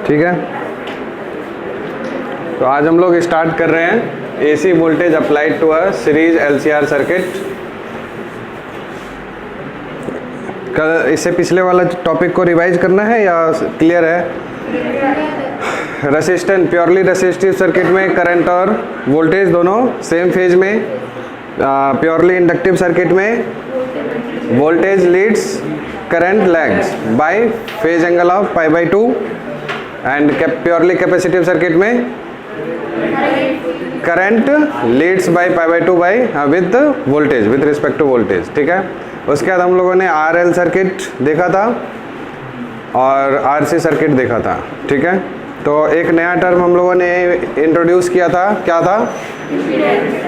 ठीक है, तो आज हम लोग स्टार्ट कर रहे हैं AC voltage applied to a series LCR circuit. कल इससे पिछले वाला टॉपिक को रिवाइज करना है या क्लियर है? रेसिस्टेंट प्योरली रेसिस्टिव सर्किट में करंट और वोल्टेज दोनों सेम फेज में, प्योरली इंडक्टिव सर्किट में voltage leads current lags by phase angle of π/2 and purely capacitive circuit में current leads by π/2 by with voltage with respect to voltage. ठीक है, उसके बाद हम लोगों ने आरएल सर्किट देखा था और आरसी सर्किट देखा था। ठीक है, तो एक नया टर्म हम लोगों ने इंट्रोड्यूस किया था, क्या था?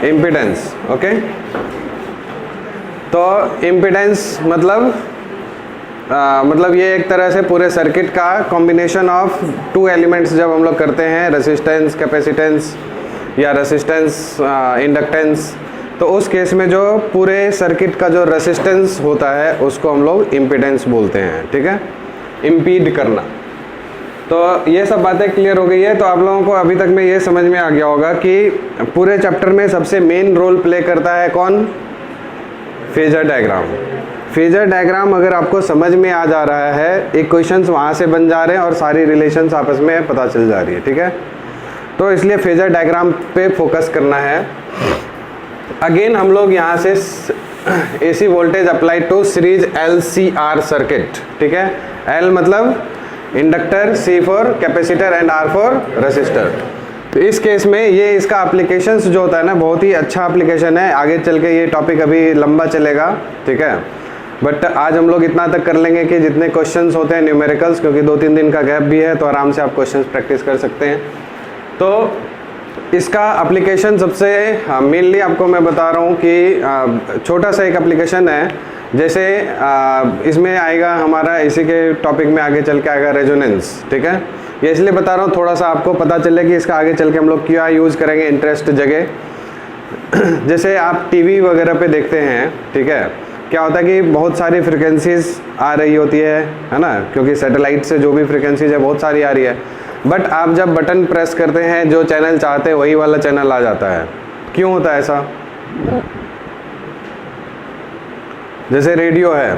इम्पीडेंस। ओके, तो इम्पीडेंस मतलब ये एक तरह से पूरे सर्किट का कॉम्बिनेशन ऑफ टू एलिमेंट्स जब हम लोग करते हैं, रेसिस्टेंस कैपेसिटेंस या रेसिस्टेंस इंडक्टेंस, तो उस केस में जो पूरे सर्किट का जो रेसिस्टेंस होता है उसको हम लोग इम्पीडेंस बोलते हैं। ठीक है, इम्पीड करना। तो ये सब बातें क्लियर हो गई है। तो आप लोगों को अभी तक में ये समझ में आ गया होगा कि पूरे चैप्टर में सबसे मेन रोल प्ले करता है कौन? Phasor diagram. फेजर डायग्राम अगर आपको समझ में आ जा रहा है, एक क्वेश्चंस वहाँ से बन जा रहे हैं और सारी रिलेशंस आपस में पता चल जा रही है। ठीक है, तो इसलिए फेजर डायग्राम पे फोकस करना है। अगेन हम लोग यहाँ से AC voltage applied to series LCR circuit. ठीक है, एल मतलब inductor, C for capacitor and R for resistor. तो इस केस में ये इसका एप्लीकेशंस जो होता है ना, बहुत ही अच्छा एप्लीकेशन है। आगे चल के ये टॉपिक अभी लंबा चलेगा। ठीक है, बट आज हम लोग इतना तक कर लेंगे कि जितने क्वेश्चंस होते हैं न्यूमेरिकल्स, क्योंकि 2-3 दिन का गैप भी है तो आराम से आप क्वेश्चंस प्रैक्टिस कर सकते हैं। तो इसका एप्लीकेशन सबसे मेनली आपको मैं बता रहा हूँ कि छोटा सा एक एप्लीकेशन है। जैसे इसमें आएगा हमारा, इसी के टॉपिक में आगे चल के आएगा रेजोनेंस। ठीक है, ये इसलिए बता रहा हूँ थोड़ा सा आपको पता चले कि इसका आगे चल के हम लोग क्या यूज़ करेंगे इंटरेस्ट जगह। जैसे आप टीवी वगैरह पे देखते हैं, ठीक है, क्या होता है कि बहुत सारी फ्रिक्वेंसीज आ रही होती है ना, क्योंकि सैटेलाइट से जो भी फ्रिक्वेंसीज है बहुत सारी आ रही है। बट आप जब बटन प्रेस करते हैं, जो चैनल चाहते हैं वही वाला चैनल आ जाता है। क्यों होता है ऐसा? जैसे रेडियो है,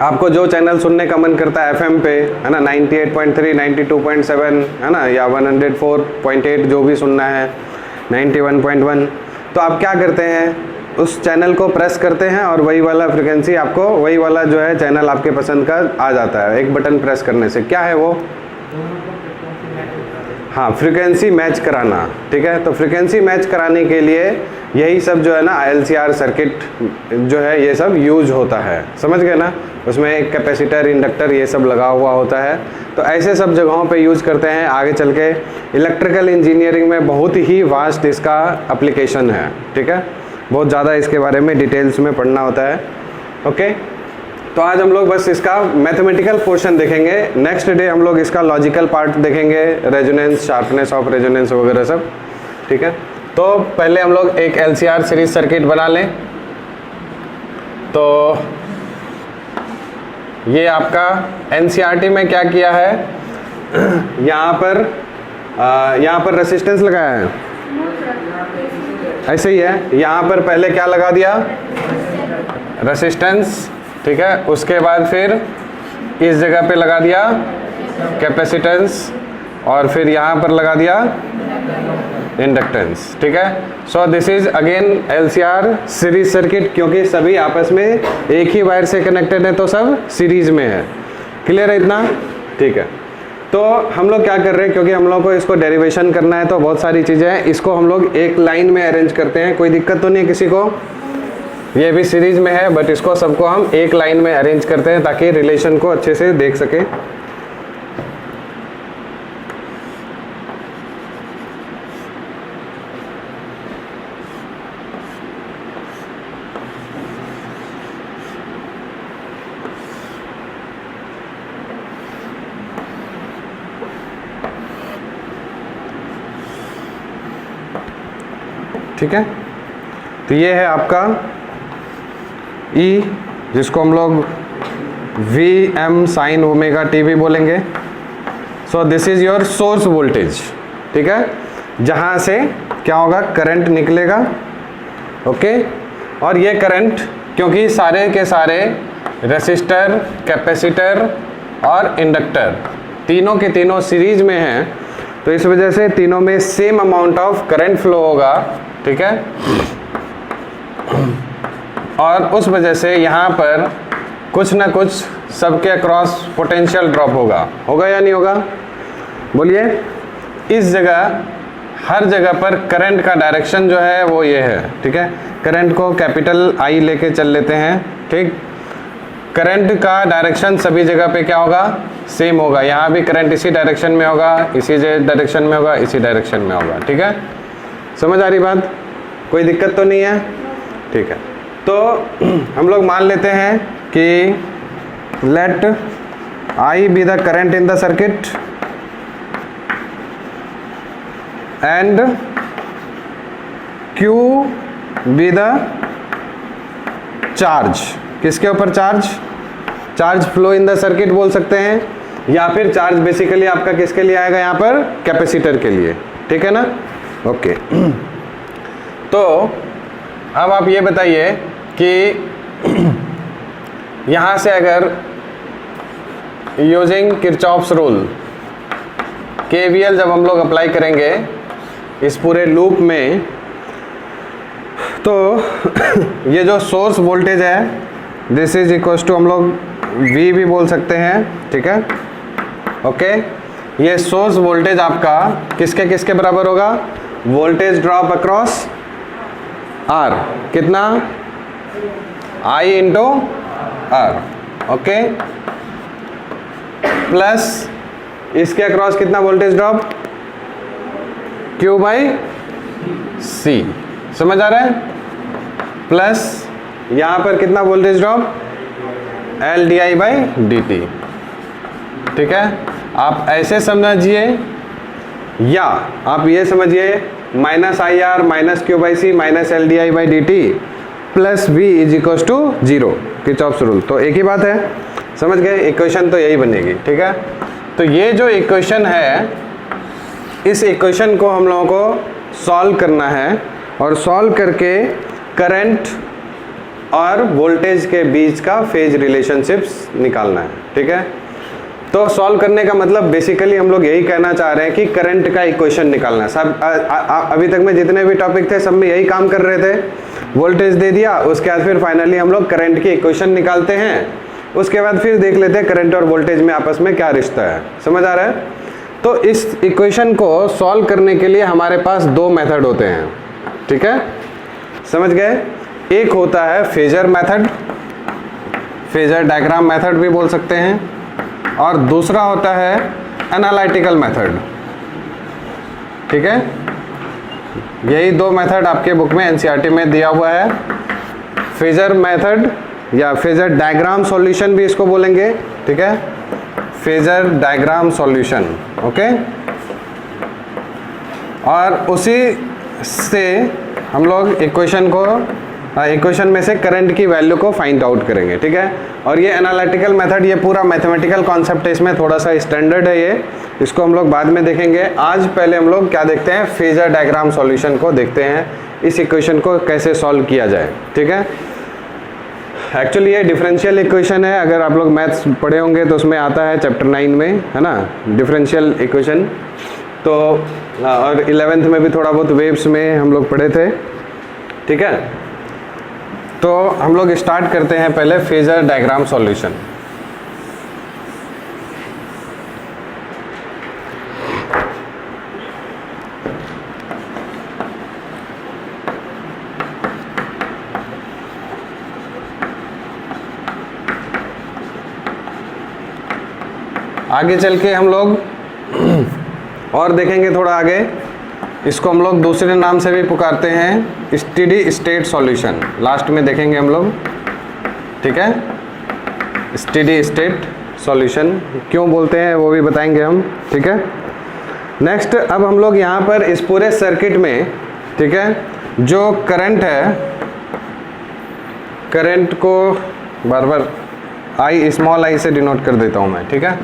आपको जो चैनल सुनने का मन करता है एफएम पे, है ना, 98.3, 92.7, है ना, या 104.8 जो भी सुनना है, 91.1, तो आप क्या करते हैं? उस चैनल को प्रेस करते हैं और वही वाला फ्रिक्वेंसी आपको, वही वाला जो है चैनल आपके पसंद का आ जाता है एक बटन प्रेस करने से। क्या है वो? हाँ, फ्रिक्वेंसी मैच कराना। ठीक है, तो फ्रिक्वेंसी मैच कराने के लिए यही सब जो है ना एलसीआर सर्किट जो है ये सब यूज होता है। समझ गए ना? उसमें एक कैपेसिटर, इंडक्टर ये सब लगा हुआ होता है। तो ऐसे सब जगहों पे यूज करते हैं। आगे चल के इलेक्ट्रिकल इंजीनियरिंग में बहुत ही वास्ट इसका एप्लीकेशन है। ठीक है, बहुत ज़्यादा इसके बारे में डिटेल्स में पढ़ना होता है। ओके, तो आज हम लोग बस इसका मैथमेटिकल पोर्शन देखेंगे। नेक्स्ट डे हम लोग इसका लॉजिकल पार्ट देखेंगे, रेजोनेंस, शार्पनेस ऑफ रेजोनेंस वगैरह सब। ठीक है, तो पहले हम लोग एक एलसीआर सीरीज सर्किट बना लें। तो ये आपका एनसीईआरटी में क्या किया है, यहाँ पर रेसिस्टेंस लगाया है, ऐसे ही है। यहाँ पर पहले क्या लगा दिया? रेसिस्टेंस। ठीक है, उसके बाद फिर इस जगह पे लगा दिया कैपेसिटेंस और फिर यहाँ पर लगा दिया इंडक्टेंस। ठीक है, so this is again LCR series circuit, क्योंकि सभी आपस में एक ही वायर से कनेक्टेड है तो सब सीरीज में है। क्लियर है इतना? ठीक है, तो हम लोग क्या कर रहे हैं, क्योंकि हम लोग को इसको डेरिवेशन करना है तो बहुत सारी चीज़ें हैं, इसको हम लोग एक लाइन में अरेंज करते हैं। कोई दिक्कत तो नहीं है किसी को? ये भी सीरीज में है बट इसको सबको हम एक लाइन में अरेंज करते हैं ताकि रिलेशन को अच्छे से देख सकें। ठीक है, तो ये है आपका E, जिसको हम लोग Vm sin ओमेगा t भी बोलेंगे। सो this is your source voltage, ठीक है, जहाँ से क्या होगा, करंट निकलेगा। ओके, और ये करंट क्योंकि सारे के सारे रेसिस्टर, कैपेसिटर और इंडक्टर तीनों के तीनों सीरीज में हैं, तो इस वजह से तीनों में same amount of current flow होगा, ठीक है। और उस वजह से यहाँ पर कुछ ना कुछ सबके अक्रॉस पोटेंशियल ड्रॉप होगा या नहीं होगा, बोलिए। इस जगह हर जगह पर करंट का डायरेक्शन जो है वो ये है, ठीक है। करंट को कैपिटल I लेके चल लेते हैं, ठीक। करंट का डायरेक्शन सभी जगह पे क्या होगा, सेम होगा। यहाँ भी करंट इसी डायरेक्शन में होगा, इसी डायरेक्शन में होगा, इसी डायरेक्शन में होगा, ठीक है। समझ आ रही बात, कोई दिक्कत तो नहीं है, ठीक है। तो हम लोग मान लेते हैं कि let I be the current in the circuit and Q be the charge. किसके ऊपर charge flow in the circuit बोल सकते हैं, या फिर चार्ज बेसिकली आपका किसके लिए आएगा, यहाँ पर कैपेसिटर के लिए, ठीक है ना। ओके, तो अब आप ये बताइए कि यहाँ से अगर यूजिंग किरचॉफ्स रूल KVL जब हम लोग अप्लाई करेंगे इस पूरे लूप में, तो ये जो सोर्स वोल्टेज है दिस इज इक्वल्स टू हम लोग V भी बोल सकते हैं, ठीक है। ओके, ये सोर्स वोल्टेज आपका किसके किसके बराबर होगा, वोल्टेज ड्रॉप अक्रॉस R, कितना, I into R, okay, plus इसके अक्रॉस कितना voltage drop, Q by C, समझ आ रहा है, प्लस यहाँ पर कितना voltage drop, L di by dt, ठीक है। आप ऐसे समझिए या आप ये समझिए minus IR minus Q by C minus L di by dt plus V is equals to 0, Kirchhoff's rule. तो एक ही बात है, समझ गए, इक्वेशन तो यही बनेगी, ठीक है। तो ये जो इक्वेशन है, इस इक्वेशन को हम लोगों को सॉल्व करना है और सॉल्व करके करंट और वोल्टेज के बीच का फेज रिलेशनशिप्स निकालना है, ठीक है। तो सॉल्व करने का मतलब बेसिकली हम लोग यही कहना चाह रहे हैं कि करंट का इक्वेशन निकालना है। सब अभी तक में जितने भी टॉपिक थे सब में यही काम कर रहे थे, वोल्टेज दे दिया, उसके बाद फिर फाइनली हम लोग करंट की इक्वेशन निकालते हैं, उसके बाद फिर देख लेते हैं करंट और वोल्टेज में आपस में क्या रिश्ता है, समझ आ रहा है। तो इस इक्वेशन को सॉल्व करने के लिए हमारे पास दो मेथड होते हैं, ठीक है, समझ गए। एक होता है phasor method, phasor diagram method भी बोल सकते हैं, और दूसरा होता है एनालिटिकल मेथड, ठीक है। यही दो मेथड आपके बुक में एनसीईआरटी में दिया हुआ है। फेजर मेथड या फेजर डायग्राम सॉल्यूशन भी इसको बोलेंगे, ठीक है, फेजर डायग्राम सॉल्यूशन, ओके। और उसी से हम लोग इक्वेशन में से करंट की वैल्यू को फाइंड आउट करेंगे, ठीक है। और ये एनालिटिकल मेथड, ये पूरा मैथमेटिकल कॉन्सेप्ट है, इसमें थोड़ा सा स्टैंडर्ड है ये, इसको हम लोग बाद में देखेंगे। आज पहले हम लोग क्या देखते हैं, फेजर डायग्राम सॉल्यूशन को देखते हैं, इस इक्वेशन को कैसे सॉल्व किया जाए, ठीक है। एक्चुअली ये डिफरेंशियल इक्वेशन है, अगर आप लोग मैथ्स पढ़े होंगे तो उसमें आता है चैप्टर 9 में, है ना, डिफरेंशियल इक्वेशन। तो और 11th में भी थोड़ा बहुत वेव्स में हम लोग पढ़े थे, ठीक है। तो हम लोग स्टार्ट करते हैं पहले फेजर डायग्राम सॉल्यूशन। आगे चल के हम लोग और देखेंगे थोड़ा आगे, इसको हम लोग दूसरे नाम से भी पुकारते हैं स्टेडी स्टेट सॉल्यूशन, लास्ट में देखेंगे हम लोग, ठीक है। स्टेडी स्टेट सॉल्यूशन क्यों बोलते हैं वो भी बताएंगे हम, ठीक है। नेक्स्ट अब हम लोग यहाँ पर इस पूरे सर्किट में, ठीक है, जो करंट है करंट को बार बार आई स्मॉल आई से डिनोट कर देता हूं मैं, ठीक है।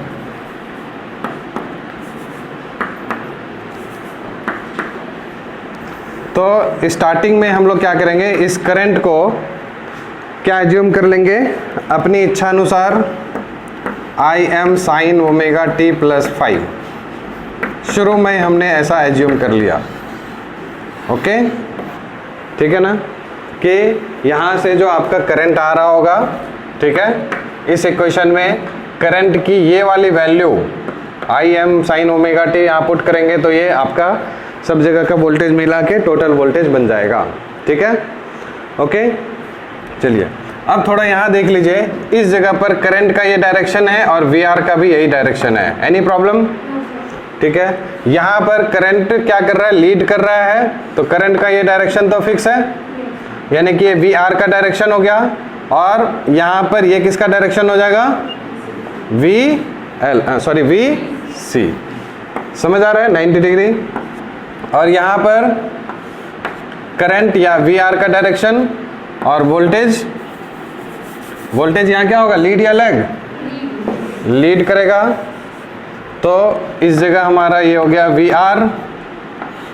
तो स्टार्टिंग में हम लोग क्या करेंगे, इस करंट को क्या एज्यूम कर लेंगे अपनी इच्छा अनुसार, आई M sine omega t plus 5। शुरू में हमने ऐसा एज्यूम कर लिया, ओके, ठीक है ना, कि यहाँ से जो आपका करंट आ रहा होगा, ठीक है, इस इक्वेशन में करंट की ये वाली वैल्यू आई एम साइन ओमेगा टी यहाँ पुट करेंगे तो ये आपका सब जगह का वोल्टेज मिला के टोटल वोल्टेज बन जाएगा, ठीक है, ओके। चलिए अब थोड़ा यहाँ देख लीजिए, इस जगह पर करंट का ये डायरेक्शन है और वी आर का भी यही डायरेक्शन है, एनी प्रॉब्लम, ठीक है। यहाँ पर करंट क्या कर रहा है, लीड कर रहा है, तो करंट का ये डायरेक्शन तो फिक्स है, यानी कि ये वी आर का डायरेक्शन हो गया, और यहाँ पर ये किसका डायरेक्शन हो जाएगा, वी एल, सॉरी वी सी, समझ आ रहा है 90 डिग्री। और यहाँ पर करंट या वी आर का डायरेक्शन और वोल्टेज, वोल्टेज यहाँ क्या होगा, लीड या लैग, लीड करेगा, तो इस जगह हमारा ये हो गया वी आर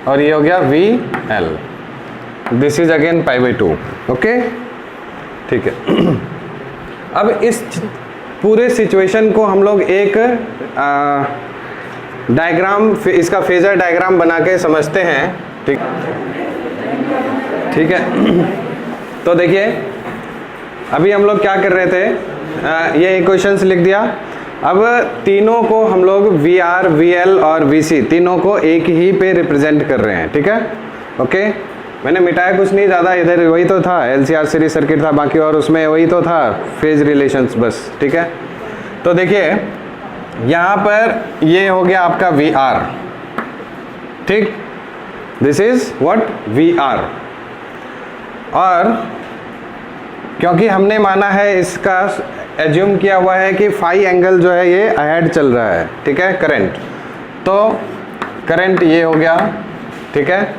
और ये हो गया V L, this is again pi by 2, okay, ठीक है। अब इस पूरे सिचुएशन को हम लोग एक डायग्राम, इसका फेजर डायग्राम बना के समझते हैं, ठीक, ठीक है। तो देखिए अभी हम लोग क्या कर रहे थे, ये इक्वेशंस लिख दिया। अब तीनों को हम लोग वी आर, वी एल और वी सी तीनों को एक ही पे रिप्रेजेंट कर रहे हैं, ठीक है, ओके। मैंने मिटाया कुछ नहीं ज़्यादा, इधर वही तो था, एलसीआर सीरीज सर्किट था, बाकी और उसमें वही तो था, फेज रिलेशंस बस, ठीक है। तो देखिए यहाँ पर ये हो गया आपका वी आर, ठीक, this is what V R, और क्योंकि हमने माना है, इसका एज्यूम किया हुआ है कि फाई एंगल जो है ये अहेड चल रहा है, ठीक है, करंट, तो करंट ये हो गया, ठीक है।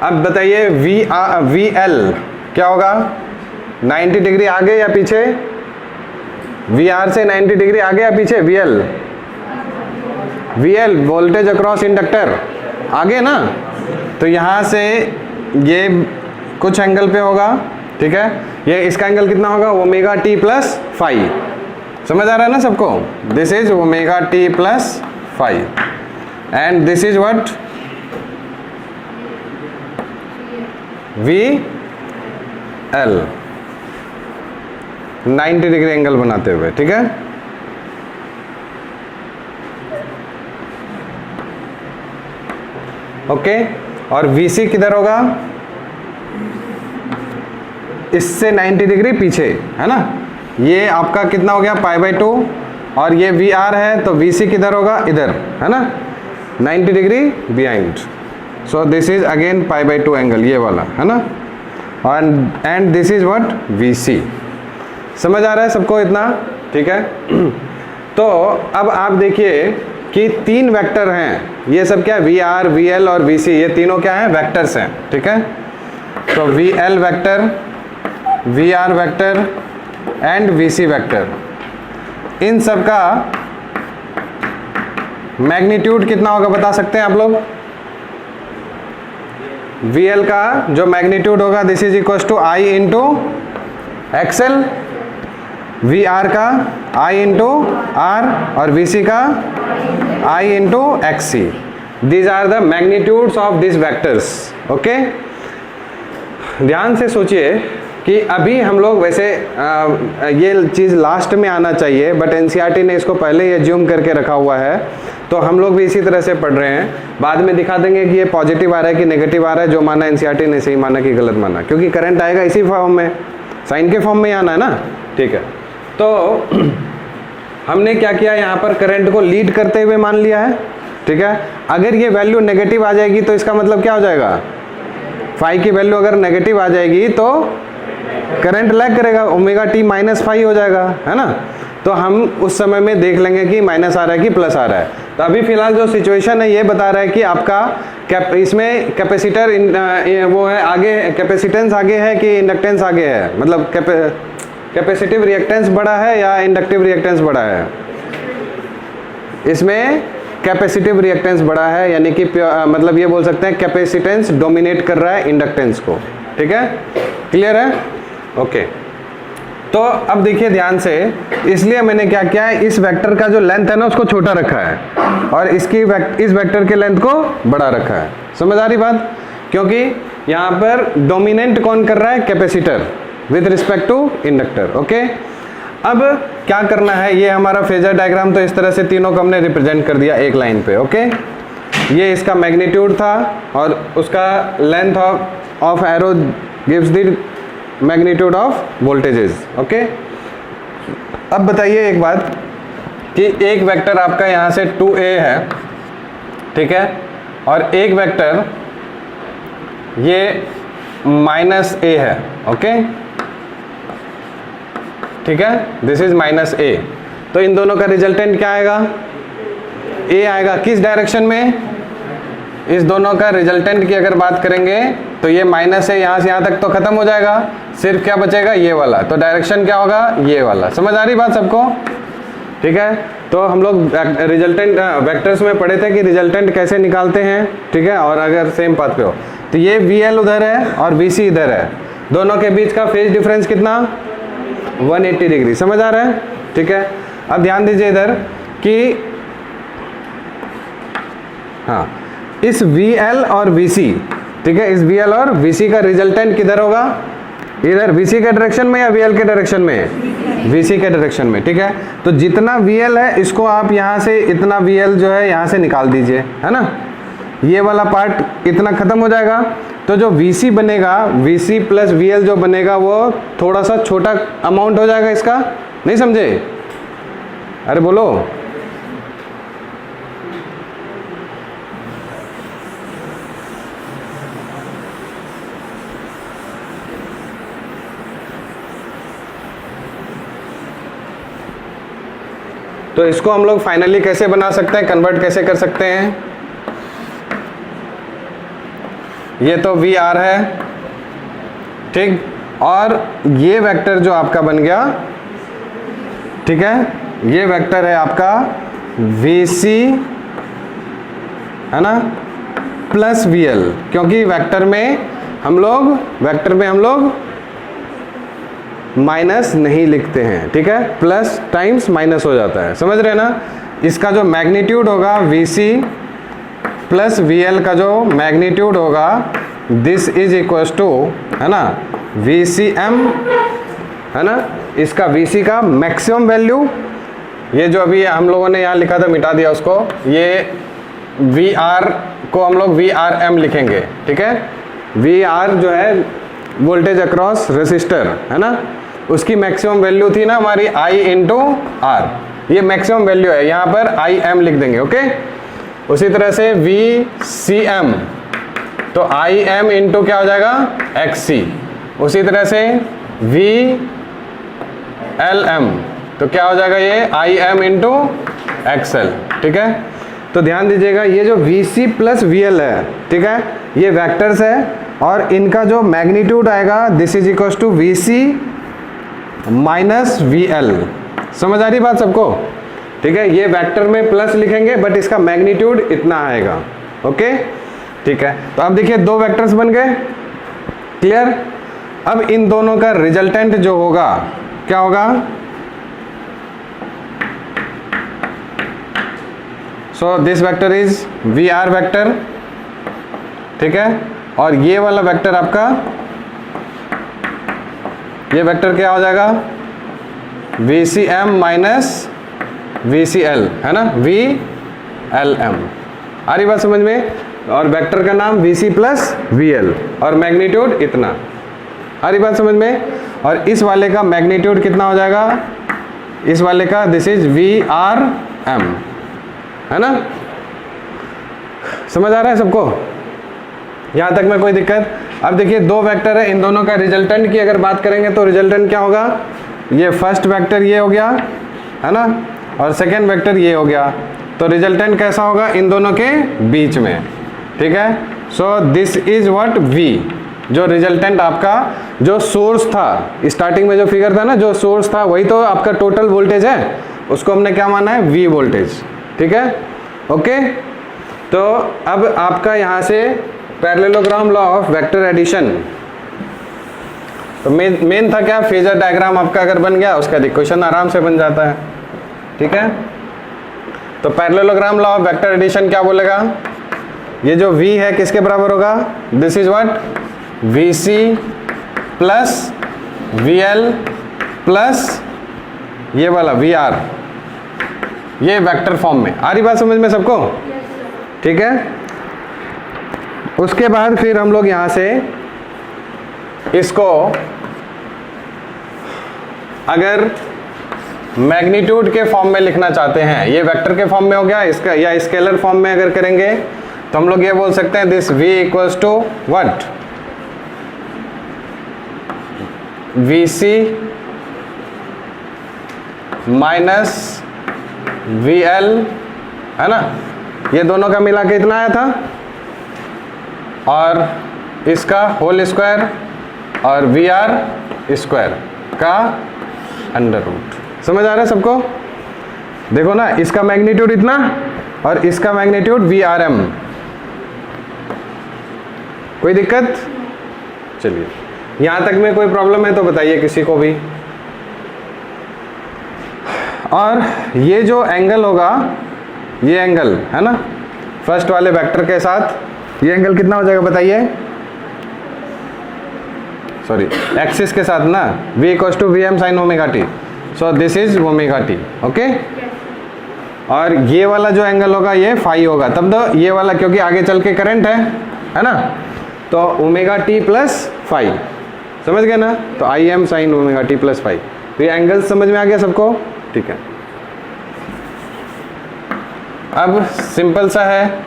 अब बताइए वी एल क्या होगा, 90 डिग्री आगे या पीछे, वी आर से 90 डिग्री आगे या पीछे, V L voltage across inductor आगे ना, तो यहाँ से ये कुछ एंगल पे होगा, ठीक है, ये इसका एंगल कितना होगा, ओमेगा टी प्लस 5, समझ आ रहा है ना सबको, this is omega t plus 5 and this is what V L, 90 degree angle बनाते हुए, ठीक है। ओके, और VC किधर होगा, इससे 90 डिग्री पीछे, है ना, ये आपका कितना हो गया पाई बाई 2, और ये VR है तो VC किधर होगा, इधर, है ना, 90 degree behind, so this is again pi by 2 angle, ये वाला, है ना, and this is what VC, समझ आ रहा है सबको इतना, ठीक है। तो अब आप देखिए कि तीन वेक्टर हैं, ये सब क्या है, VR, VL और VC, ये तीनों क्या है, वेक्टर्स हैं, ठीक है। तो VL vector, VR vector and VC vector, इन सब का मैग्नीट्यूड कितना होगा बता सकते हैं आप लोग, VL का जो मैग्नीट्यूड होगा this is equal to I into XL, VR का I इंटू R और VC का I into XC, these are the magnitudes of this vectors, okay. ध्यान से सोचिए कि अभी हम लोग वैसे ये चीज़ लास्ट में आना चाहिए, बट एनसीईआरटी ने इसको पहले ही एज्यूम करके रखा हुआ है, तो हम लोग भी इसी तरह से पढ़ रहे हैं। बाद में दिखा देंगे कि ये पॉजिटिव आ रहा है कि नेगेटिव आ रहा है, जो माना एनसीईआरटी ने सही माना कि गलत माना, क्योंकि करंट आएगा इसी फॉर्म में, साइन के फॉर्म में ही आना है ना, ठीक है। तो हमने क्या किया, यहाँ पर करंट को लीड करते हुए मान लिया है, ठीक है। अगर ये वैल्यू नेगेटिव आ जाएगी तो इसका मतलब क्या हो जाएगा, फाई की वैल्यू अगर नेगेटिव आ जाएगी तो करंट लैग करेगा, ओमेगा टी माइनस 5 हो जाएगा, है ना। तो हम उस समय में देख लेंगे कि माइनस आ रहा है कि प्लस आ रहा है। तो अभी फिलहाल जो सिचुएशन है ये बता रहा है कि आपका इसमें कैपेसिटर वो है आगे, कैपेसिटेंस आगे है कि इंडक्टेंस आगे है, मतलब कैपेसिटिव रिएक्टेंस बड़ा है या इंडक्टिव रिएक्टेंस बड़ा है? इसमें कैपेसिटिव रिएक्टेंस बड़ा है, यानी कि मतलब ये बोल सकते हैं कैपेसिटेंस डोमिनेट कर रहा है इंडक्टेंस को। ठीक है, क्लियर है? ओके, तो अब देखिए ध्यान से, इसलिए मैंने क्या किया है, इस वेक्टर का जो लेंथ है ना उसको छोटा रखा है और इस वेक्टर के लेंथ को बड़ा रखा है। समझ आ रही बात? क्योंकि यहाँ पर डोमिनेंट कौन कर रहा है? Capacitor with respect to inductor. Okay, अब क्या करना है, ये हमारा फेजर डायग्राम तो इस तरह से तीनों को हमने रिप्रेजेंट कर दिया एक लाइन पे। ओके, ये इसका मैग्नीट्यूड था और उसका length of arrow gives the magnitude of voltages. Okay, अब बताइए एक बात कि एक वेक्टर आपका यहाँ से 2a है, ठीक है, और एक वेक्टर ये -a है। ओके, ठीक है, दिस इज -a, तो इन दोनों का रिजल्टेंट क्या आएगा? a आएगा। किस डायरेक्शन में? इस दोनों का रिजल्टेंट की अगर बात करेंगे तो ये माइनस है, यहाँ से यहाँ तक तो खत्म हो जाएगा, सिर्फ क्या बचेगा? ये वाला। तो डायरेक्शन क्या होगा? ये वाला। समझ आ रही बात सबको? ठीक है, तो हम लोग रिजल्टेंट वेक्टर्स में पढ़े थे कि रिजल्टेंट कैसे निकालते हैं। ठीक है, और अगर सेम पाथ पे हो तो ये VL उधर है और VC इधर है, दोनों के बीच का फेज डिफरेंस कितना? 180 डिग्री। समझ आ रहा है? ठीक है, अब ध्यान दीजिए इधर कि हाँ, इस VL और VC, ठीक है, इस VL और VC का रिजल्टेंट किधर होगा? इधर VC के डायरेक्शन में या VL के डायरेक्शन में? VC के डायरेक्शन में। ठीक है, तो जितना VL है इसको आप यहाँ से इतना VL जो है यहाँ से निकाल दीजिए, है ना, ये वाला पार्ट इतना खत्म हो जाएगा। तो जो VC बनेगा, VC प्लस VL जो बनेगा वो थोड़ा सा छोटा अमाउंट हो जाएगा इसका। नहीं समझे? अरे बोलो। तो इसको हम लोग फाइनली कैसे बना सकते हैं, कन्वर्ट कैसे कर सकते हैं? ये तो VR है, ठीक, और ये वेक्टर जो आपका बन गया, ठीक है, ये वेक्टर है आपका VC, है ना, प्लस VL, क्योंकि वेक्टर में हम लोग माइनस नहीं लिखते हैं। ठीक है, प्लस टाइम्स माइनस हो जाता है। समझ रहे हैं ना? इसका जो मैग्नीट्यूड होगा VC प्लस VL का जो मैग्नीट्यूड होगा, दिस इज इक्वल्स टू, है ना, VCM, है ना, इसका VC का मैक्सिमम वैल्यू, ये जो अभी हम लोगों ने यहाँ लिखा था मिटा दिया उसको, ये VR को हम लोग VRM लिखेंगे। ठीक है, VR जो है वोल्टेज अक्रॉस रेसिस्टर, है ना, उसकी मैक्सिमम वैल्यू थी ना हमारी I इंटू R, ये मैक्सिमम वैल्यू है, यहाँ पर IM लिख देंगे। ओके, उसी तरह से VCM, तो IM इंटू क्या हो जाएगा? XC। उसी तरह से VLM, तो क्या हो जाएगा? ये IM इंटू XL। ठीक है, तो ध्यान दीजिएगा ये जो VC प्लस VL है, ठीक है, ये वेक्टर्स है और इनका जो मैग्नीट्यूड आएगा, this is equal to VC minus VL। समझ आ रही बात सबको? ठीक है, ये वेक्टर में प्लस लिखेंगे बट इसका मैग्नीट्यूड इतना आएगा। ओके, ठीक है, तो अब देखिए दो वेक्टर्स बन गए, क्लियर। अब इन दोनों का रिजल्टेंट जो होगा क्या होगा? So this vector is VR vector, ठीक है, और ये वाला वेक्टर आपका, ये वेक्टर क्या हो जाएगा? VCM माइनस VCL, है ना, VLM। आ रही बात समझ में? और वेक्टर का नाम VC प्लस VL और मैग्नीट्यूड इतना। आ रही बात समझ में? और इस वाले का मैग्नीट्यूड कितना हो जाएगा? इस वाले का दिस इज VRM, है ना। समझ आ रहा है सबको? यहाँ तक में कोई दिक्कत? अब देखिए दो वेक्टर है, इन दोनों का रिजल्टेंट की अगर बात करेंगे तो रिजल्टेंट क्या होगा? ये फर्स्ट वेक्टर ये हो गया, है ना, और सेकेंड वेक्टर ये हो गया। तो रिजल्टेंट कैसा होगा इन दोनों के बीच में? ठीक है, so this is what V, जो रिजल्टेंट आपका जो सोर्स था, स्टार्टिंग में जो फिगर था ना, जो सोर्स था वही तो आपका टोटल वोल्टेज है, उसको हमने क्या माना है, V वोल्टेज। ठीक है, ओके। तो अब आपका यहाँ से parallelogram law of vector addition, तो मेन था क्या, फेजर डायग्राम आपका अगर बन गया उसका इक्वेशन आराम से बन जाता है। ठीक है, तो parallelogram law of vector addition क्या बोलेगा, ये जो V है किसके बराबर होगा, this is what, VC plus VL plus ये वाला VR, ये वेक्टर फॉर्म में। आ रही बात समझ में सबको? ठीक है, उसके बाद फिर हम लोग यहां से इसको अगर मैग्नीट्यूड के फॉर्म में लिखना चाहते हैं, ये वेक्टर के फॉर्म में हो गया, इसका या स्केलर फॉर्म में अगर करेंगे तो हम लोग ये बोल सकते हैं this V equals to what, VC minus VL, है ना, ये दोनों का मिला के इतना आया था, और इसका होल स्क्वायर और VR स्क्वायर का अंडर रूट। समझ आ रहा है सबको? देखो ना, इसका मैग्नीट्यूड इतना और इसका मैग्नीट्यूड VRM। कोई दिक्कत? चलिए, यहां तक में कोई प्रॉब्लम है तो बताइए किसी को भी। और ये जो एंगल होगा, ये एंगल है ना, फर्स्ट वाले वेक्टर के साथ ये एंगल कितना हो जाएगा बताइए, सॉरी एक्सिस के साथ ना, V equals to VM sine omega t, so this is omega t. Okay, और ये वाला जो एंगल होगा ये फाई होगा, तब तो ये वाला क्योंकि आगे चल के करंट है ना, तो ओमेगा टी प्लस फाई, समझ गए ना, तो IM sine omega t plus phi. तो ये एंगल समझ में आ गया सबको? ठीक है, अब सिंपल सा है,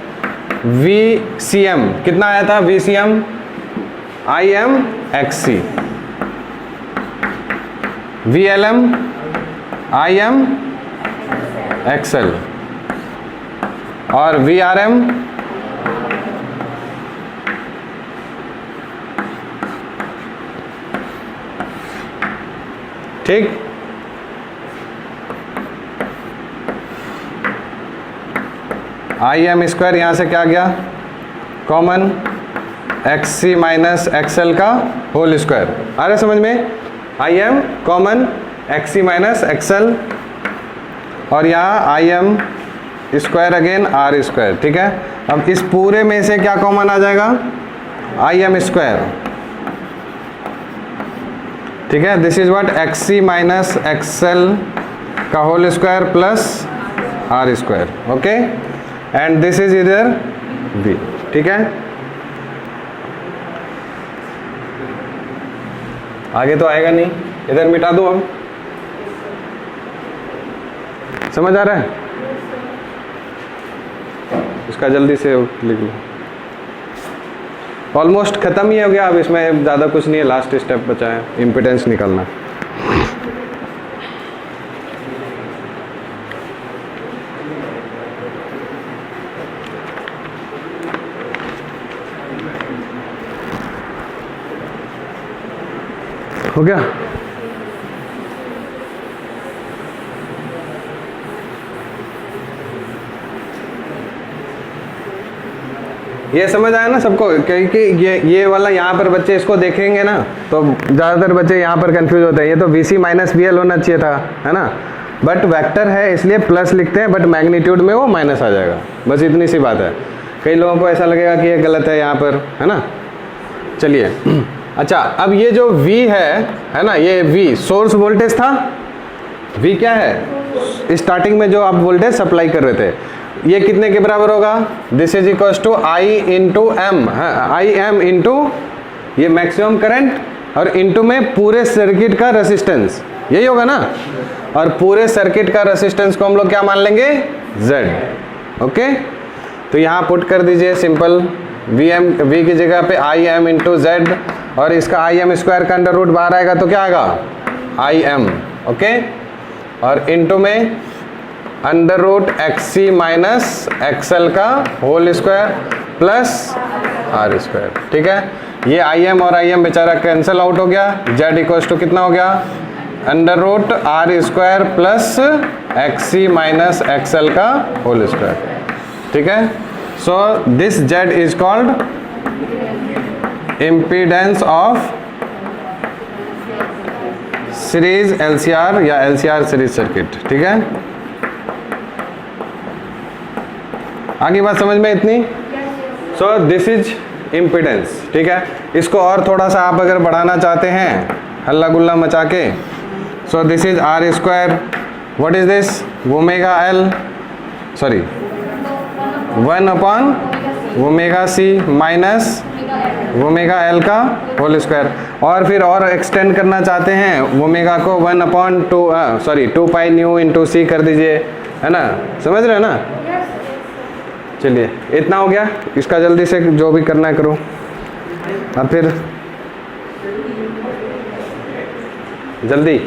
VCM कितना आया था, VCM IM XC, VLM IM XL, और VRM ठीक। IM स्क्वायर यहाँ से क्या गया कॉमन, XC माइनस XL का होल स्क्वायर। आ रहा है समझ में? IM common XC minus XL, और यहाँ IM square again R square. ठीक है, अब इस पूरे में से क्या कॉमन आ जाएगा, IM स्क्वायर। ठीक है, this is what, XC minus XL का whole square plus R square. Okay, and this is इधर V। ठीक है, आगे तो आएगा नहीं, इधर मिटा दो। अब समझ आ रहा है? इसका जल्दी से लिख लो। ऑलमोस्ट खत्म ही हो गया, अब इसमें ज़्यादा कुछ नहीं है, लास्ट स्टेप बचा है, इम्पिडेंस निकालना। हो गया? ये समझ आया ना सबको? क्योंकि ये वाला यहाँ पर बच्चे इसको देखेंगे ना तो ज़्यादातर बच्चे यहाँ पर कंफ्यूज होते हैं, ये तो VC माइनस VL होना चाहिए था, है ना, बट वेक्टर है इसलिए प्लस लिखते हैं, बट मैग्नीट्यूड में वो माइनस आ जाएगा, बस इतनी सी बात है। कई लोगों को ऐसा लगेगा कि ये गलत है यहाँ पर, है ना। चलिए, अच्छा, अब ये जो V है ना, ये V सोर्स वोल्टेज था। V क्या है, स्टार्टिंग में जो आप वोल्टेज सप्लाई कर रहे थे, ये कितने के बराबर होगा, this is equals to I into M, IM into ये मैक्सिमम करंट, और इंटू में पूरे सर्किट का रेसिस्टेंस, यही होगा ना। और पूरे सर्किट का रेसिस्टेंस को हम लोग क्या मान लेंगे, Z। ओके, तो यहाँ पुट कर दीजिए सिंपल, V की जगह पे IM इंटू Z, और इसका IM स्क्वायर का अंडर रूट बाहर आएगा तो क्या आएगा, IM। ओके, और इंटू में अंडर रूट XC माइनस XL का whole square, plus R square. ठीक है, ये आई एम और आई एम बेचारा कैंसिल आउट हो गया। जेड इक्वल टू कितना हो गया, under root R square plus X C minus XL का होल स्क्वायर। ठीक है, so this Z is called impedance of series LCR या एलसीआर सीरीज सर्किट। ठीक है, आगे बात समझ में इतनी। सो दिस इज इम्पीडेंस। ठीक है, इसको और थोड़ा सा आप अगर बढ़ाना चाहते हैं हल्ला गुल्ला मचा के, so this is R square, what is this, omega L, sorry 1 omega C minus omega L का होल स्क्वायर। और फिर और एक्सटेंड करना चाहते हैं ओमेगा को 2 पाई न्यू इंटू सी कर दीजिए, है ना, समझ रहे हो ना। चलिए इतना हो गया, इसका जल्दी से जो भी करना है करो। अब फिर जल्दी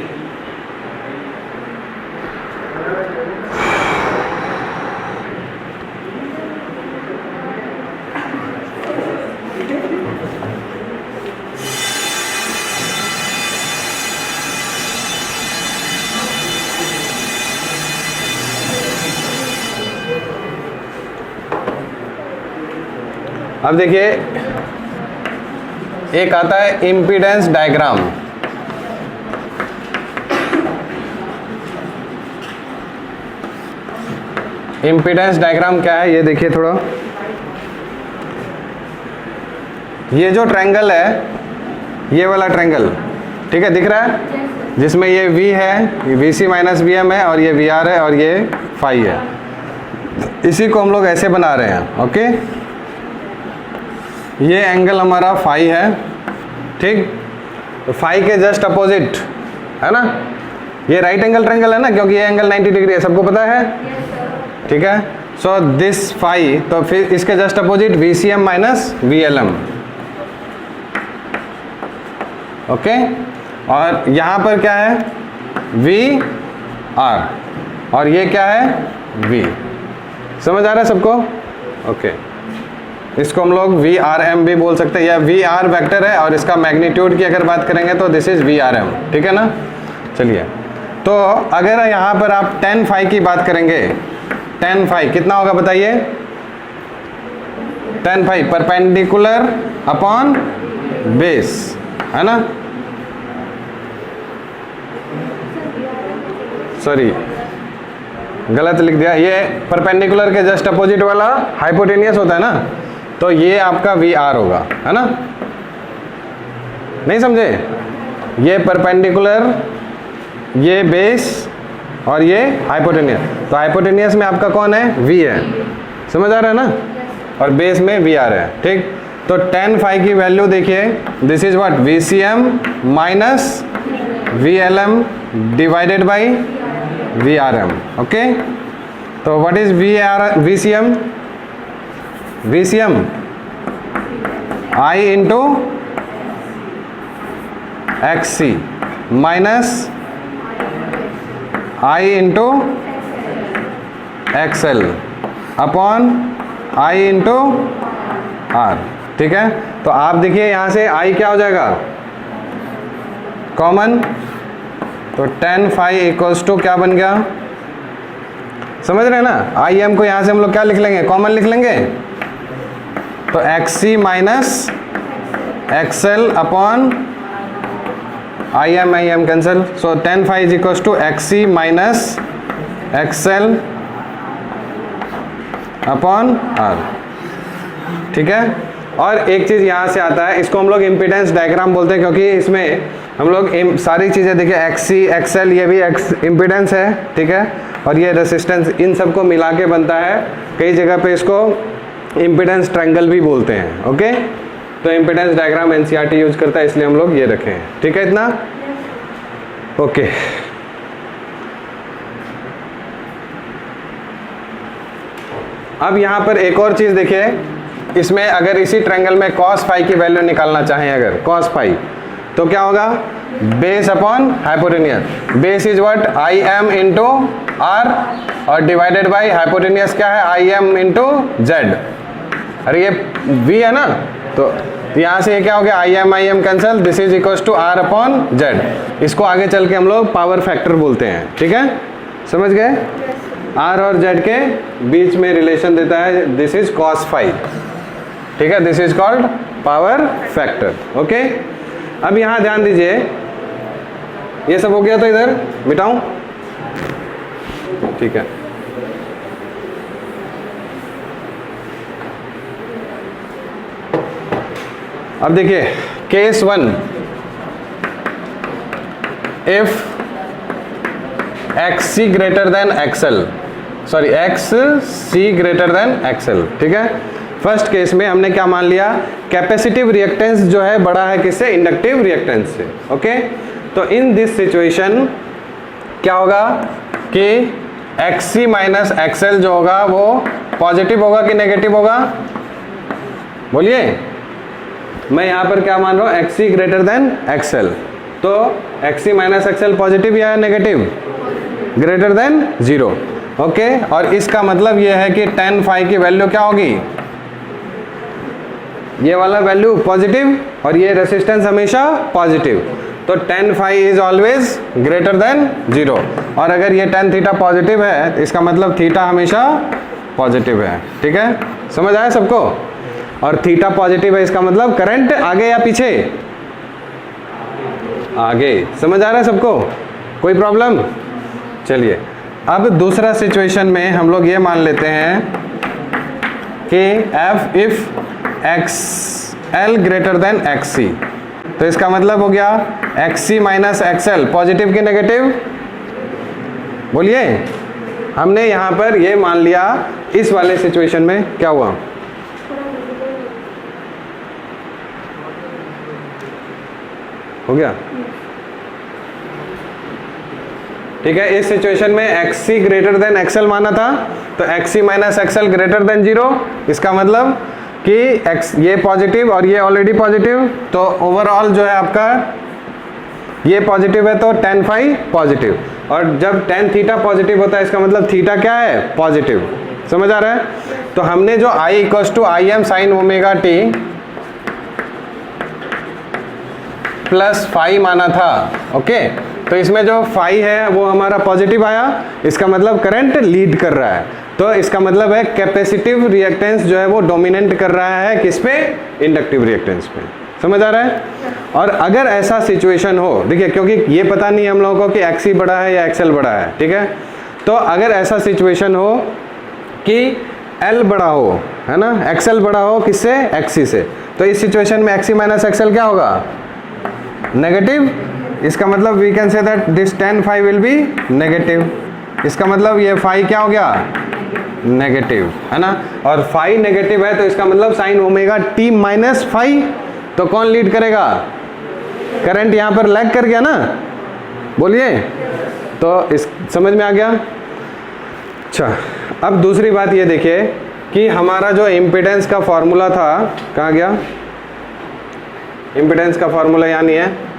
अब देखिए, एक आता है इम्पीडेंस डायग्राम। इम्पीडेंस डायग्राम क्या है ये देखिए थोड़ा। ये जो ट्रायंगल है, ये वाला ट्रायंगल, ठीक है, दिख रहा है, जिसमें ये V है, VC माइनस VM है, और ये VR है, और ये फाई है। इसी को हम लोग ऐसे बना रहे हैं। ओके, ये एंगल हमारा फाई है। ठीक, तो फाई के जस्ट अपोजिट है ना, ये राइट एंगल ट्रायंगल है ना, क्योंकि ये एंगल 90 डिग्री है, सबको पता है। ठीक है, सो दिस फाई, तो फिर इसके just opposite VCM minus VLM। Okay, और यहाँ पर क्या है, VR, और ये क्या है, V। समझ आ रहा है सबको। ओके, इसको हम लोग VRM भी बोल सकते हैं, या VR वेक्टर है, और इसका मैग्नीट्यूड की अगर बात करेंगे तो दिस इज VRM। ठीक है ना। चलिए, तो अगर यहाँ पर आप tan फाई की बात करेंगे, tan फाई कितना होगा बताइए, tan phi perpendicular upon base, है ना, सॉरी गलत लिख दिया, ये परपेंडिकुलर के जस्ट अपोजिट वाला हाइपोटेनियस होता है ना, तो ये आपका VR होगा, है ना, नहीं समझे, ये परपेंडिकुलर, ये बेस, और ये हाइपोटेनियस। तो हाइपोटेनियस में आपका कौन है, V है, समझ आ रहा है ना, और बेस में VR है। ठीक, तो tan फाई की वैल्यू देखिए, this is what, VCM minus VLM divided by VRM। Okay, तो what is VCM, VCM I into XC minus I into XL upon I into R। ठीक है, तो आप देखिए यहाँ से I क्या हो जाएगा, कॉमन, तो tan फाई इक्वल्स टू क्या बन गया, समझ रहे हैं ना। IM को यहाँ से हम लोग क्या लिख लेंगे, कॉमन लिख लेंगे, तो XC minus XL upon IM cancel, so tan phi is equals to XC minus XL upon R। ठीक है, और एक चीज़ यहाँ से आता है, इसको हम लोग इम्पीडेंस डायग्राम बोलते हैं, क्योंकि इसमें हम लोग सारी चीज़ें देखिए, XC XL ये भी इम्पीडेंस है। ठीक है, और ये रेसिस्टेंस, इन सबको मिला के बनता है, कई जगह पे इसको इम्पीडेंस ट्रायंगल भी बोलते हैं। ओके, तो इम्पीडेंस डायग्राम NCERT यूज करता है, इसलिए हम लोग ये रखे हैं। ठीक है, इतना ओके। अब यहाँ पर एक और चीज़ देखिए, इसमें अगर इसी ट्रायंगल में cos फाई की वैल्यू निकालना चाहें, अगर cos फाई, तो क्या होगा, base upon hypotenuse. Base is what, IM into R, और डिवाइडेड बाई हाइपोटेनियस क्या है, IM इंटू Z। अरे ये V है ना, तो यहाँ से ये क्या हो गया, I M cancel, this is equal to R upon Z। इसको आगे चल के हम लोग पावर फैक्टर बोलते हैं, ठीक है, समझ गए। R और Z के बीच में रिलेशन देता है, दिस इज cos phi, ठीक है, this is called power factor, okay. अब यहाँ ध्यान दीजिए, ये सब हो गया तो इधर मिटाऊं, ठीक है। अब देखिए case 1, if XC greater than XL, sorry XC greater than XL, ठीक है। फर्स्ट केस में हमने क्या मान लिया, कैपेसिटिव रिएक्टेंस जो है बड़ा है किससे, इंडक्टिव रिएक्टेंस से, ओके। तो इन दिस सिचुएशन क्या होगा कि XC माइनस XL जो होगा वो पॉजिटिव होगा कि नेगेटिव होगा, बोलिए। मैं यहाँ पर क्या मान रहा हूँ, XC ग्रेटर देन XL, तो XC माइनस XL पॉजिटिव या नेगेटिव, ग्रेटर देन 0, ओके। और इसका मतलब ये है कि tan phi की वैल्यू क्या होगी, ये वाला वैल्यू पॉजिटिव और ये रेसिस्टेंस हमेशा पॉजिटिव, तो tan phi is always greater than 0। और अगर ये tan थीटा पॉजिटिव है, इसका मतलब थीटा हमेशा पॉजिटिव है, ठीक है, समझ आया सबको। और थीटा पॉजिटिव है, इसका मतलब करंट आगे या पीछे, आगे, समझ आ रहा है सबको, कोई प्रॉब्लम। चलिए अब दूसरा सिचुएशन में हम लोग ये मान लेते हैं कि F if XL greater than XC, तो इसका मतलब हो गया XC माइनस XL पॉजिटिव कि नेगेटिव, बोलिए। हमने यहाँ पर ये मान लिया, इस वाले सिचुएशन में क्या हुआ, हो गया, ठीक है। इस सिचुएशन में XC ग्रेटर देन XL माना था, तो XC minus XL greater than 0, इसका मतलब कि ये पॉजिटिव और ये ऑलरेडी पॉजिटिव, तो ओवरऑल जो है आपका ये पॉजिटिव है, तो tan phi पॉजिटिव, और जब tan थीटा पॉजिटिव होता है इसका मतलब थीटा क्या है, पॉजिटिव, समझ आ रहा है। तो हमने जो I equal to I M sine omega t plus phi माना था, ओके। तो इसमें जो फाई है वो हमारा पॉजिटिव आया, इसका मतलब करंट लीड कर रहा है, तो इसका मतलब है कैपेसिटिव रिएक्टेंस जो है वो डोमिनेट कर रहा है किस पे, इंडक्टिव रिएक्टेंस पे, समझ आ रहा है। और अगर ऐसा सिचुएशन हो, देखिए क्योंकि ये पता नहीं हम लोगों को कि XC बड़ा है या XL बड़ा है, ठीक है, तो अगर ऐसा सिचुएशन हो कि L बड़ा हो, है ना, XL बड़ा हो किससे, XC से, तो इस सिचुएशन में XC माइनस XL क्या होगा, नेगेटिव। इसका मतलब we can say that this tan phi will be negative, इसका मतलब ये phi क्या हो गया, नेगेटिव, है ना। और phi नेगेटिव है तो इसका मतलब sine omega t minus phi, तो कौन लीड करेगा, करंट यहाँ पर लैग कर गया ना, बोलिए। तो इस समझ में आ गया। अच्छा अब दूसरी बात ये देखिए कि हमारा जो इम्पिडेंस का फॉर्मूला था, कहाँ गया, इम्पिडेंस का फॉर्मूला यहाँ नहीं है,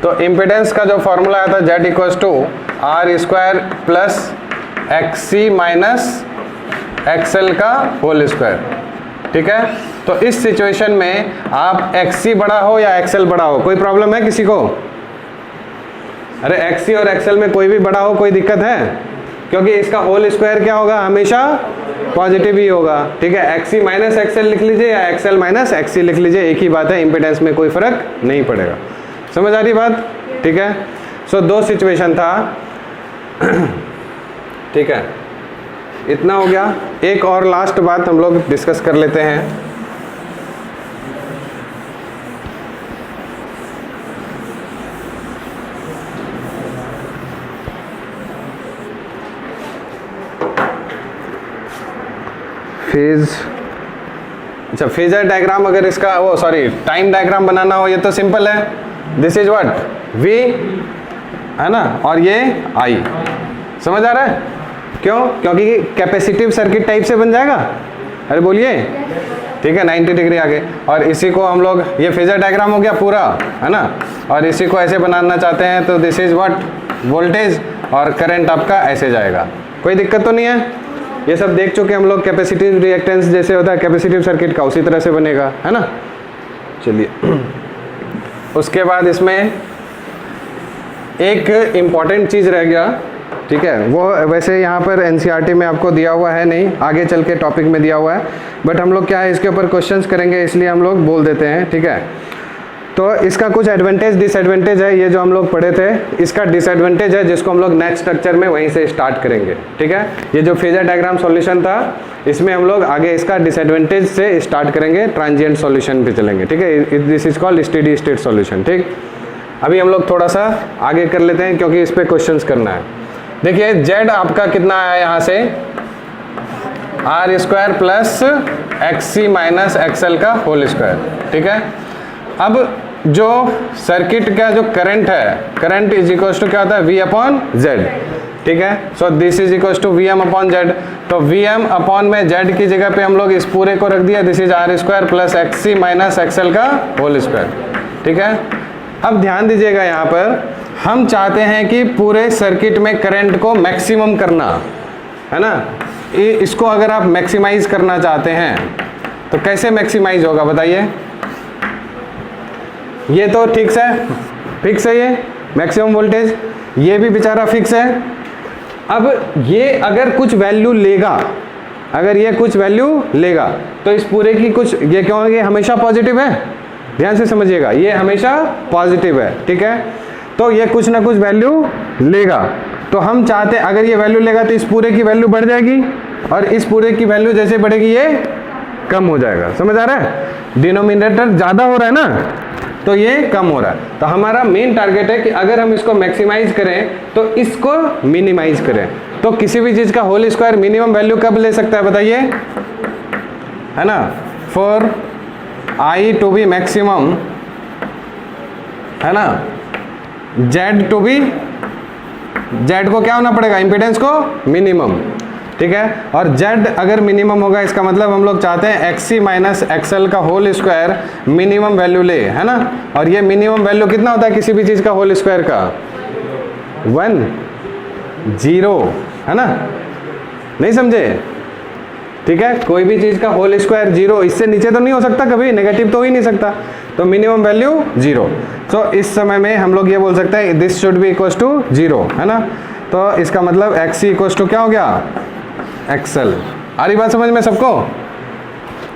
तो इम्पिडेंस का जो फॉर्मूला आया था Z equal to R square plus XC minus XL का होल स्क्वायर, ठीक है। तो इस सिचुएशन में आप XC बड़ा हो या XL बड़ा हो, कोई प्रॉब्लम है किसी को, अरे XC और XL में कोई भी बड़ा हो कोई दिक्कत है, क्योंकि इसका होल स्क्वायर क्या होगा, हमेशा पॉजिटिव ही होगा, ठीक है। XC माइनस XL लिख लीजिए या XL माइनस XC लिख लीजिए, एक ही बात है, इम्पिडेंस में कोई फर्क नहीं पड़ेगा, समझ आ रही बात, ठीक है। सो दो सिचुएशन था, ठीक है, इतना हो गया। एक और लास्ट बात हम लोग डिस्कस कर लेते हैं, फेज, अच्छा फेजर डायग्राम, अगर इसका वो सॉरी टाइम डायग्राम बनाना हो, ये तो सिंपल है, दिस इज व्हाट V, है ना, और ये I, समझ आ रहा है, क्यों, क्योंकि कैपेसिटिव सर्किट टाइप से बन जाएगा, अरे बोलिए, ठीक है, 90 डिग्री आगे। और इसी को हम लोग, ये फेजर डायग्राम हो गया पूरा, है ना, और इसी को ऐसे बनाना चाहते हैं तो दिस इज व्हाट वोल्टेज, और करंट आपका ऐसे जाएगा, कोई दिक्कत तो नहीं है, ये सब देख चुके हम लोग। कैपेसिटिव रिएक्टेंस जैसे होता है कैपेसिटिव सर्किट का, उसी तरह से बनेगा, है ना। चलिए उसके बाद इसमें एक इम्पॉर्टेंट चीज़ रह गया, ठीक है, वो वैसे यहाँ पर एनसीईआरटी में आपको दिया हुआ है नहीं, आगे चल के टॉपिक में दिया हुआ है, बट हम लोग क्या है इसके ऊपर क्वेश्चंस करेंगे इसलिए हम लोग बोल देते हैं, ठीक है। तो इसका कुछ एडवांटेज डिसएडवांटेज है, ये जो हम लोग पढ़े थे इसका डिसएडवांटेज है जिसको हम लोग नेक्स्ट स्ट्रक्चर में वहीं से स्टार्ट करेंगे, ठीक है। ये जो फेजर डायग्राम सॉल्यूशन था इसमें हम लोग आगे इसका डिसएडवांटेज से स्टार्ट करेंगे, ट्रांजिएंट सॉल्यूशन पे चलेंगे, ठीक है। This is called steady state solution, ठीक। अभी हम लोग थोड़ा सा आगे कर लेते हैं क्योंकि इस पर क्वेश्चंस करना है। देखिए जेड आपका कितना आया यहाँ से, R square plus X C minus XL का होल स्क्वायर, ठीक है। अब जो सर्किट का जो करंट है, करंट इज इक्वल टू क्या होता है, वी अपॉन जेड, ठीक है। So this is equal to V M upon Z. तो वी एम अपॉन में जेड की जगह पे हम लोग इस पूरे को रख दिया, this is R square plus X C minus XL का होल स्क्वायर, ठीक है। अब ध्यान दीजिएगा यहाँ पर हम चाहते हैं कि पूरे सर्किट में करंट को मैक्सिमम करना, है ना। इसको अगर आप मैक्सिमाइज करना चाहते हैं तो कैसे मैक्सिमाइज होगा बताइए। ये तो ठीक है, फिक्स है ये मैक्सिमम वोल्टेज, ये भी बेचारा फिक्स है। अब ये अगर कुछ वैल्यू लेगा, अगर ये कुछ वैल्यू लेगा तो इस पूरे की कुछ, ये क्यों है, ये हमेशा पॉजिटिव है, ध्यान से समझिएगा, ये हमेशा पॉजिटिव है, ठीक है। तो ये कुछ ना कुछ वैल्यू लेगा, तो हम चाहते हैं अगर ये वैल्यू लेगा तो इस पूरे की वैल्यू बढ़ जाएगी और इस पूरे की वैल्यू जैसे बढ़ेगी ये कम हो जाएगा, समझ आ रहा है। डिनोमिनेटर ज़्यादा हो रहा है ना तो ये कम हो रहा है। तो हमारा मेन टारगेट है कि अगर हम इसको मैक्सिमाइज करें तो इसको मिनिमाइज करें। तो किसी भी चीज़ का होल स्क्वायर मिनिमम वैल्यू कब ले सकता है बताइए, है ना। For I to be maximum, है ना, जेड टू बी, जेड को क्या होना पड़ेगा, इम्पीडेंस को मिनिमम, ठीक है। और जेड अगर मिनिमम होगा इसका मतलब हम लोग चाहते हैं एक्स सी माइनस एक्सएल का होल स्क्वायर मिनिमम वैल्यू ले, है ना। और ये मिनिमम वैल्यू कितना होता है किसी भी चीज़ का होल स्क्वायर का, 1 0, है ना, नहीं समझे, ठीक है। कोई भी चीज़ का होल स्क्वायर 0, इससे नीचे तो नहीं हो सकता, कभी नेगेटिव तो हो ही नहीं सकता, तो मिनिमम वैल्यू 0। तो इस समय में हम लोग ये बोल सकते हैं this should be equal to 0, है ना। तो इसका मतलब एक्स सी इक्वल टू क्या हो गया, एक्सएल। आ रही बात समझ में सबको।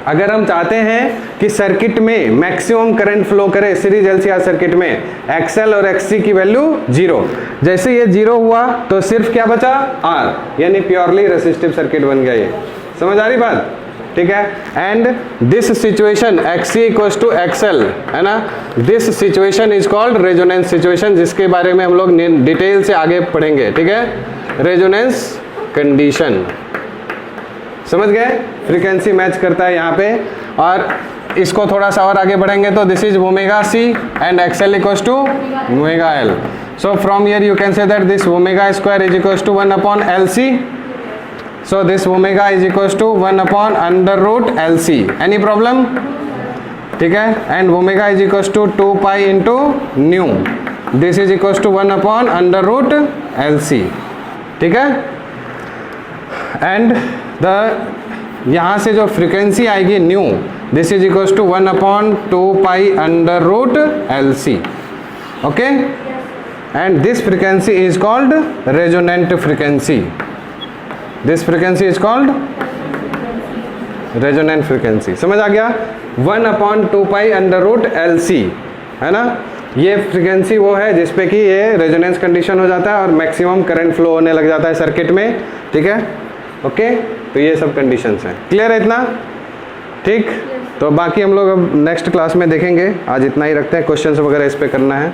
अगर हम चाहते हैं कि सर्किट में मैक्सिमम करंट फ्लो करे सीरीज एलसीआर सर्किट में, एक्सएल और एक्ससी की वैल्यू 0, जैसे ये 0 हुआ तो सिर्फ क्या बचा, आर, यानी प्योरली रेसिस्टिव सर्किट बन गया। ये समझ आ रही बात, ठीक है। And this situation X C equals to XL, है ना, this situation is called resonance situation, जिसके बारे में हम लोग डिटेल से आगे पढ़ेंगे, ठीक है। रेजोनेंस कंडीशन, समझ गए, फ्रीक्वेंसी मैच करता है यहाँ पे। और इसको थोड़ा सा और आगे बढ़ेंगे तो this is omega C and XL equals to omega L. So from here you can say that this omega square is equals to 1 upon L C. So this omega is equals to 1 upon under root LC. Any problem? ठीक है। And omega is equals to 2 pi into nu. This is equals to 1 upon under root LC. ठीक है। And the यहाँ से जो frequency आएगी nu, this is equals to 1 upon 2 pi under root LC. Okay? And this frequency is called resonant frequency. This frequency is called resonant frequency. समझ आ गया, 1 upon 2 pi under root LC, है ना। ये frequency वो है जिसपे कि ये रेजोनेंस कंडीशन हो जाता है और मैक्सिमम करंट फ्लो होने लग जाता है सर्किट में, ठीक है। ओके, तो ये सब कंडीशंस हैं। क्लियर है इतना, ठीक। तो बाकी हम लोग अब नेक्स्ट क्लास में देखेंगे, आज इतना ही रखते हैं, क्वेश्चंस वगैरह इस पे करना है।